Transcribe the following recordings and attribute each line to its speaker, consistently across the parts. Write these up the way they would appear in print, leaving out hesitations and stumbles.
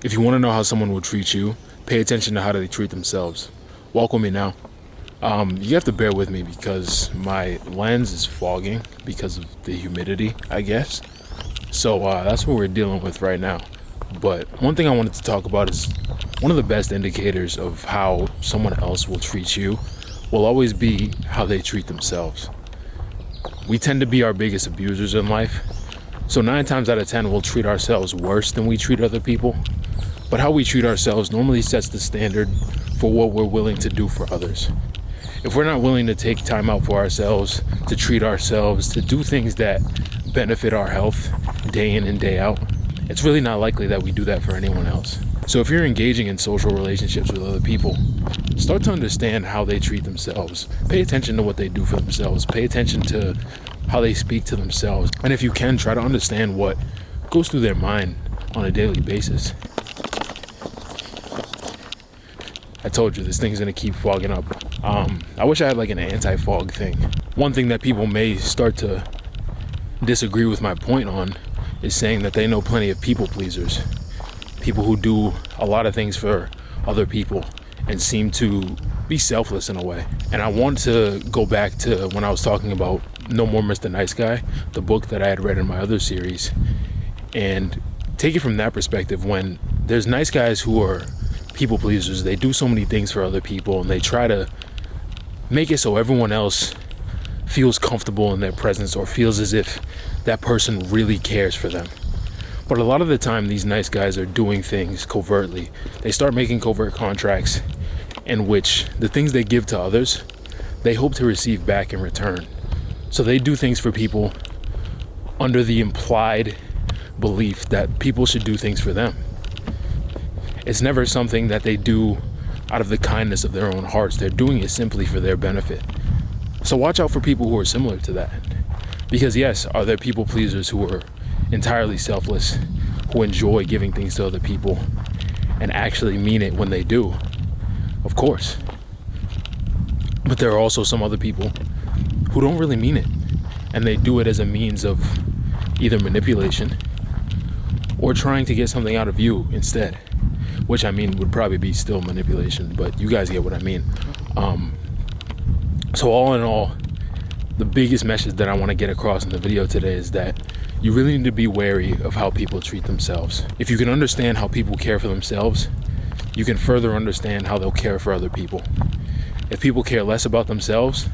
Speaker 1: If you want to know how someone will treat you, pay attention to how they treat themselves. Walk with me now. You have to bear with me because my lens is fogging because of the humidity, I guess. So that's what we're dealing with right now. But one thing I wanted to talk about is one of the best indicators of how someone else will treat you will always be how they treat themselves. We tend to be our biggest abusers in life. So 9 times out of 10, we'll treat ourselves worse than we treat other people. But how we treat ourselves normally sets the standard for what we're willing to do for others. If we're not willing to take time out for ourselves, to treat ourselves, to do things that benefit our health day in and day out, it's really not likely that we do that for anyone else. So if you're engaging in social relationships with other people, start to understand how they treat themselves. Pay attention to what they do for themselves. Pay attention to how they speak to themselves. And if you can, try to understand what goes through their mind on a daily basis. I told you this thing's gonna keep fogging up. I wish I had like an anti-fog thing. One thing that people may start to disagree with my point on is saying that they know plenty of people pleasers. People who do a lot of things for other people and seem to be selfless in a way. And I want to go back to when I was talking about No More Mr. Nice Guy, the book that I had read in my other series, and take it from that perspective. When there's nice guys who are people pleasers, they do so many things for other people and they try to make it so everyone else feels comfortable in their presence or feels as if that person really cares for them. But a lot of the time, these nice guys are doing things covertly. They start making covert contracts in which the things they give to others, they hope to receive back in return. So they do things for people under the implied belief that people should do things for them. It's never something that they do out of the kindness of their own hearts. They're doing it simply for their benefit. So watch out for people who are similar to that. Because yes, are there people pleasers who are entirely selfless, who enjoy giving things to other people and actually mean it when they do? Of course. But there are also some other people who don't really mean it, and they do it as a means of either manipulation or trying to get something out of you instead, which I mean would probably be still manipulation, but you guys get what I mean. So all in all, the biggest message that I want to get across in the video today is that you really need to be wary of how people treat themselves. If you can understand how people care for themselves, you can further understand how they'll care for other people. If people care less about themselves,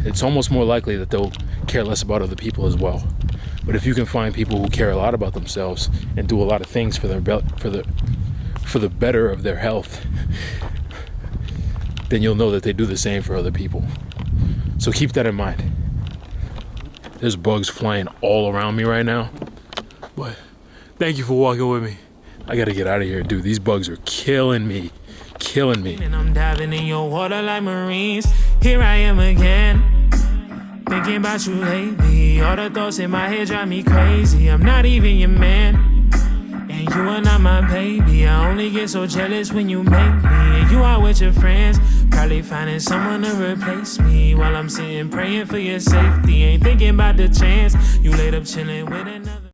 Speaker 1: it's almost more likely that they'll care less about other people as well. But if you can find people who care a lot about themselves and do a lot of things for the better of their health, then you'll know that they do the same for other people. So keep that in mind. There's bugs flying all around me right now, but thank you for walking with me. I gotta get out of here, dude. These bugs are killing me.
Speaker 2: And I'm diving in your water like Marines. Here I am again, thinking about you lately. All the thoughts in my head drive me crazy. I'm not even your man, and you are not my baby. I only get so jealous when you make me. And you out with your friends, probably finding someone to replace me. While I'm sitting praying for your safety, ain't thinking about the chance you laid up chilling with another.